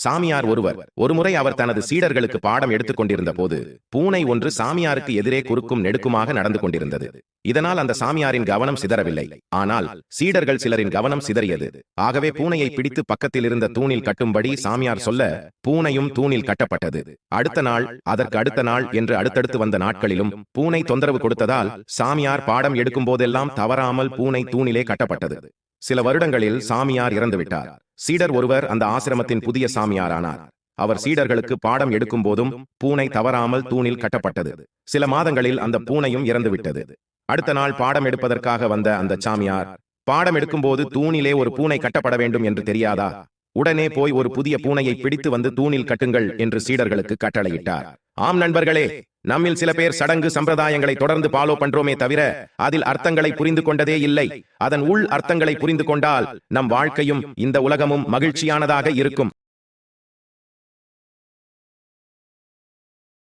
சாமியார் ஒருவர் ஒருமுறை அவர் தனது சீடர்களுக்கு பாடம் எடுத்துக் கொண்டிருந்த போது பூனை ஒன்று சாமியாருக்கு எதிரே குறுக்கும் நெடுக்குமாக நடந்து கொண்டிருந்தது. இதனால் அந்த சாமியாரின் கவனம் சிதறவில்லை. ஆனால் சீடர்கள் சிலரின் கவனம் சிதறியது. ஆகவே பூனையை பிடித்து பக்கத்தில் இருந்த தூணில் கட்டும்படி சாமியார் சொல்ல பூனையும் தூணில் கட்டப்பட்டது. அடுத்த நாள், அதற்கு அடுத்த நாள் என்று அடுத்தடுத்து வந்த நாட்களிலும் பூனை தொந்தரவு கொடுத்ததால் சாமியார் பாடம் எடுக்கும் போதெல்லாம் தவறாமல் பூனை தூணிலே கட்டப்பட்டது. சில வருடங்களில் சாமியார் இறந்துவிட்டார். சீடர் ஒருவர் அந்த ஆசிரமத்தின் புதிய சாமியாரானார். அவர் சீடர்களுக்கு பாடம் எடுக்கும் போதும் பூனை தவறாமல் தூணில் கட்டப்பட்டது. சில மாதங்களில் அந்த பூனையும் இறந்துவிட்டது. அடுத்த நாள் பாடம் எடுப்பதற்காக வந்த அந்த சாமியார், பாடம் எடுக்கும்போது தூணிலே ஒரு பூனை கட்டப்பட வேண்டும் என்று தெரியாதா? உடனே போய் ஒரு புதிய பூனையை பிடித்து வந்து தூணில் கட்டுங்கள் என்று சீடர்களுக்கு கட்டளையிட்டார். ஆம் நண்பர்களே, நம்மில் சில பேர் சடங்கு சம்பிரதாயங்களை தொடர்ந்து ஃபாலோ பண்றோமே தவிர அதில் அர்த்தங்களை புரிந்து கொண்டதே இல்லை. அதன் உள் அர்த்தங்களை புரிந்து கொண்டால் நம் வாழ்க்கையும் இந்த உலகமும் மகிழ்ச்சியானதாக இருக்கும்.